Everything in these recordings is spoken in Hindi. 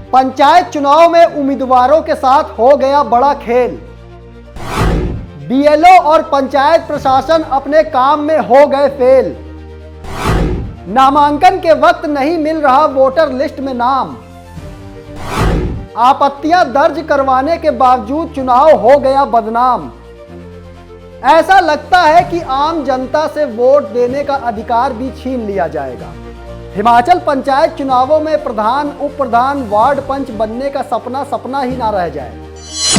पंचायत चुनाव में उम्मीदवारों के साथ हो गया बड़ा खेल। बीएलओ और पंचायत प्रशासन अपने काम में हो गए फेल। नामांकन के वक्त नहीं मिल रहा वोटर लिस्ट में नाम। आपत्तियां दर्ज करवाने के बावजूद चुनाव हो गया बदनाम। ऐसा लगता है कि आम जनता से वोट देने का अधिकार भी छीन लिया जाएगा। हिमाचल पंचायत चुनावों में प्रधान, उप प्रधान, वार्ड पंच बनने का सपना ही ना रह जाए।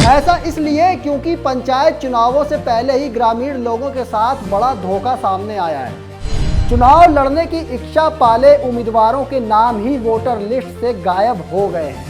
ऐसा इसलिए क्योंकि पंचायत चुनावों से पहले ही ग्रामीण लोगों के साथ बड़ा धोखा सामने आया है। चुनाव लड़ने की इच्छा पाले उम्मीदवारों के नाम ही वोटर लिस्ट से गायब हो गए हैं।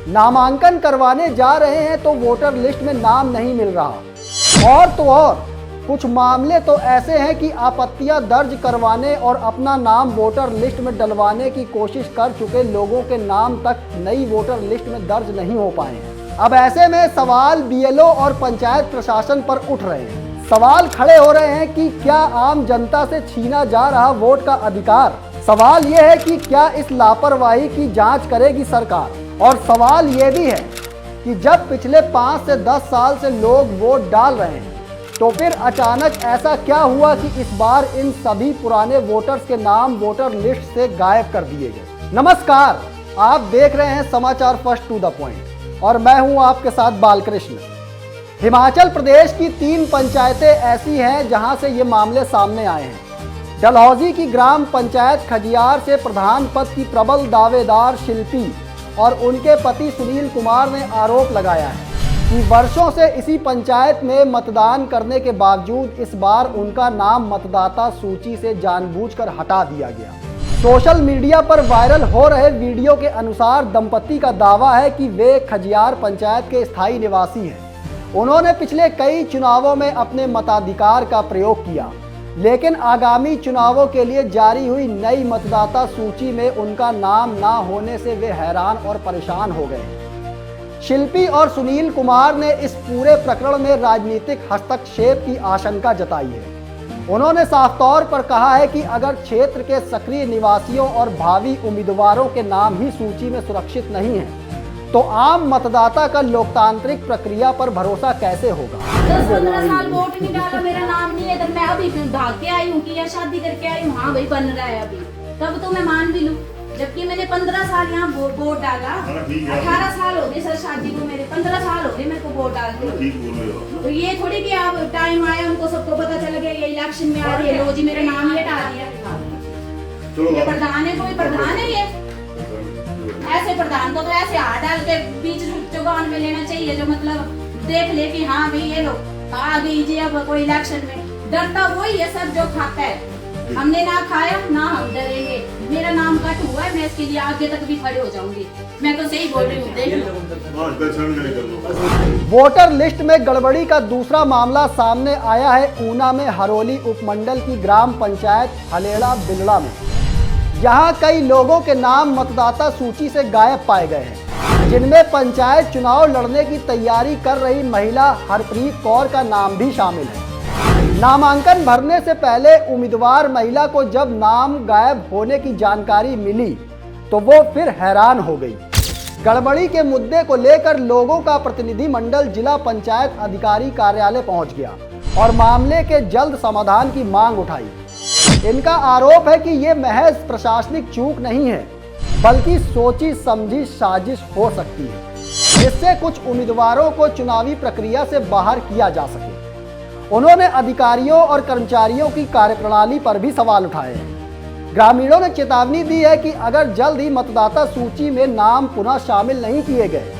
नामांकन करवाने जा रहे हैं तो वोटर लिस्ट में नाम नहीं मिल रहा। और तो और कुछ मामले तो ऐसे हैं कि आपत्तियां दर्ज करवाने और अपना नाम वोटर लिस्ट में डलवाने की कोशिश कर चुके लोगों के नाम तक नई वोटर लिस्ट में दर्ज नहीं हो पाए हैं। अब ऐसे में सवाल बीएलओ और पंचायत प्रशासन पर उठ रहे हैं। सवाल खड़े हो रहे हैं कि क्या आम जनता से छीना जा रहा वोट का अधिकार? सवाल यह है कि क्या इस लापरवाही की जांच करेगी सरकार? और सवाल यह भी है कि जब पिछले 5 से 10 साल से लोग वोट डाल रहे हैं तो फिर अचानक ऐसा क्या हुआ कि इस बार इन सभी पुराने वोटर्स के नाम वोटर लिस्ट से गायब कर दिए गए। नमस्कार, आप देख रहे हैं समाचार फर्स्ट टू द पॉइंट और मैं हूं आपके साथ बालकृष्ण। हिमाचल प्रदेश की 3 पंचायतें ऐसी हैं जहां से ये मामले सामने आए हैं। डलहौजी की ग्राम पंचायत खजियार से प्रधान पद की प्रबल दावेदार शिल्पी और उनके पति सुनील कुमार ने आरोप लगाया है कि वर्षों से इसी पंचायत में मतदान करने के बावजूद इस बार उनका नाम मतदाता सूची से जानबूझकर हटा दिया गया। सोशल मीडिया पर वायरल हो रहे वीडियो के अनुसार दंपति का दावा है कि वे खजियार पंचायत के स्थायी निवासी हैं। उन्होंने पिछले कई चुनावों में अपने मताधिकार का प्रयोग किया, लेकिन आगामी चुनावों के लिए जारी हुई नई मतदाता सूची में उनका नाम ना होने से वे हैरान और परेशान हो गए। शिल्पी और सुनील कुमार ने इस पूरे प्रकरण में राजनीतिक हस्तक्षेप की आशंका जताई है। उन्होंने साफ तौर पर कहा है कि अगर क्षेत्र के सक्रिय निवासियों और भावी उम्मीदवारों के नाम ही सूची में सुरक्षित नहीं है तो आम मतदाता का लोकतांत्रिक प्रक्रिया पर भरोसा कैसे होगा। 10-15 साल वोट नहीं डाला, मेरा नाम नहीं है, तो मैं अभी भाग के आई हूँ कि या शादी करके आई हूँ, हाँ भाई बन रहा है अभी, तब तो मैं मान भी लूँ। जबकि मैंने 15 साल यहाँ वोट डाला। 18 साल हो गए सर शादी को, मेरे 15 साल हो गए मेरे को वोट डालते हुए। तो ये थोड़ी कि अब टाइम आया उनको सबको पता चल गया ये इलेक्शन में आ रही है, लो जी मेरा नाम ही हटा दिया। ये प्रधान है, कोई प्रधान है ये? ऐसे प्रधान को तो ऐसे हाथ डाल के बीच चुगान में लेना चाहिए, जो मतलब देख ले कि हाँ भाई ये लोग आ गई जी अब कोई इलेक्शन में। डरता वही है सब जो खाता है। हमने ना खाया ना हम डरेंगे। मेरा नाम कट हुआ है, मैं इसके लिए आगे तक भी खड़े हो जाऊंगी। मैं तो सही बोल रही हूँ, देख लो। वोटर लिस्ट में गड़बड़ी का दूसरा मामला सामने आया है ऊना में हरोली उपमंडल की ग्राम पंचायत हलेड़ा बिलड़ा में। यहाँ कई लोगों के नाम मतदाता सूची से गायब पाए गए हैं, जिनमें पंचायत चुनाव लड़ने की तैयारी कर रही महिला हरप्रीत कौर का नाम भी शामिल है। नामांकन भरने से पहले उम्मीदवार महिला को जब नाम गायब होने की जानकारी मिली तो वो फिर हैरान हो गई। गड़बड़ी के मुद्दे को लेकर लोगों का प्रतिनिधिमंडल जिला पंचायत अधिकारी कार्यालय पहुंच गया और मामले के जल्द समाधान की मांग उठाई। इनका आरोप है कि ये महज प्रशासनिक चूक नहीं है, बल्कि सोची समझी साजिश हो सकती है, जिससे कुछ उम्मीदवारों को चुनावी प्रक्रिया से बाहर किया जा सके। उन्होंने अधिकारियों और कर्मचारियों की कार्यप्रणाली पर भी सवाल उठाए हैं। ग्रामीणों ने चेतावनी दी है कि अगर जल्द ही मतदाता सूची में नाम पुनः शामिल नहीं किए गए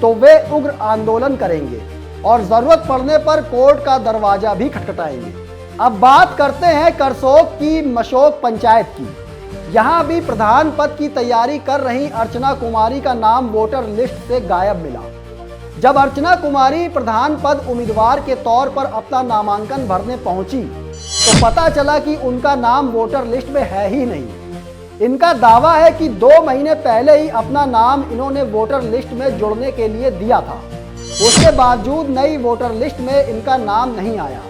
तो वे उग्र आंदोलन करेंगे और जरूरत पड़ने पर कोर्ट का दरवाजा भी खटखटाएंगे। अब बात करते हैं करसोग की मशोक पंचायत की। यहाँ भी प्रधान पद की तैयारी कर रही अर्चना कुमारी का नाम वोटर लिस्ट से गायब मिला। जब अर्चना कुमारी प्रधान पद उम्मीदवार के तौर पर अपना नामांकन भरने पहुंची तो पता चला कि उनका नाम वोटर लिस्ट में है ही नहीं। इनका दावा है कि 2 महीने पहले ही अपना नाम इन्होंने वोटर लिस्ट में जुड़ने के लिए दिया था, उसके बावजूद नई वोटर लिस्ट में इनका नाम नहीं आया।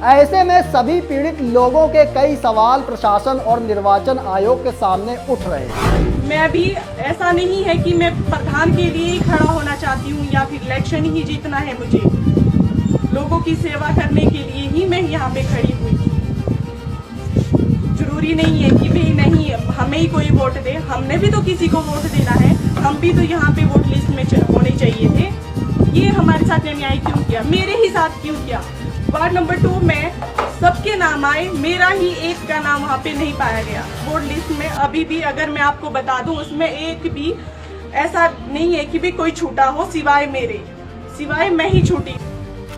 ऐसे में सभी पीड़ित लोगों के कई सवाल प्रशासन और निर्वाचन आयोग के सामने उठ रहे हैं। मैं भी ऐसा नहीं है कि मैं प्रधान के लिए ही खड़ा होना चाहती हूँ या फिर इलेक्शन ही जीतना है मुझे। लोगों की सेवा करने के लिए ही मैं यहाँ पे खड़ी हुई। जरूरी नहीं है कि भाई नहीं हमें ही कोई वोट दे, हमने भी तो किसी को वोट देना है, हम भी तो यहाँ पे वोट लिस्ट में होने चाहिए थे। ये हमारे साथ अन्याय क्यों किया, मेरे ही साथ क्यों किया। वार्ड नंबर 2 में सबके नाम आए, मेरा ही एक का नाम वहाँ पे नहीं पाया गया वोट लिस्ट में। अभी भी अगर मैं आपको बता दूं उसमें एक भी ऐसा नहीं है कि भी कोई छूटा हो सिवाय मेरे, सिवाय मैं ही छूटी।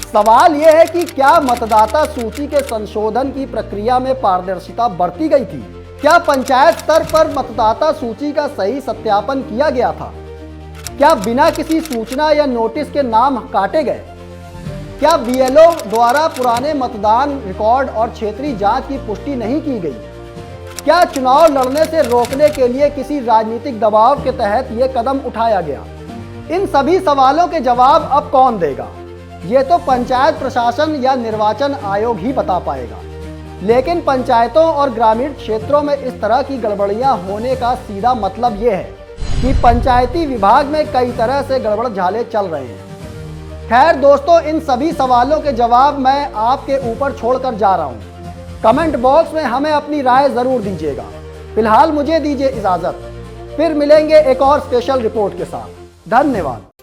सवाल यह है कि क्या मतदाता सूची के संशोधन की प्रक्रिया में पारदर्शिता बरती गई थी? क्या पंचायत स्तर पर मतदाता सूची का सही सत्यापन किया गया था? क्या बिना किसी सूचना या नोटिस के नाम काटे गए? क्या बीएलओ द्वारा पुराने मतदान रिकॉर्ड और क्षेत्रीय जांच की पुष्टि नहीं की गई? क्या चुनाव लड़ने से रोकने के लिए किसी राजनीतिक दबाव के तहत ये कदम उठाया गया? इन सभी सवालों के जवाब अब कौन देगा? ये तो पंचायत प्रशासन या निर्वाचन आयोग ही बता पाएगा। लेकिन पंचायतों और ग्रामीण क्षेत्रों में इस तरह की गड़बड़ियां होने का सीधा मतलब ये है कि पंचायती विभाग में कई तरह से गड़बड़ झाले चल रहे हैं। खैर दोस्तों, इन सभी सवालों के जवाब मैं आपके ऊपर छोड़कर जा रहा हूं। कमेंट बॉक्स में हमें अपनी राय ज़रूर दीजिएगा। फिलहाल मुझे दीजिए इजाज़त, फिर मिलेंगे एक और स्पेशल रिपोर्ट के साथ। धन्यवाद।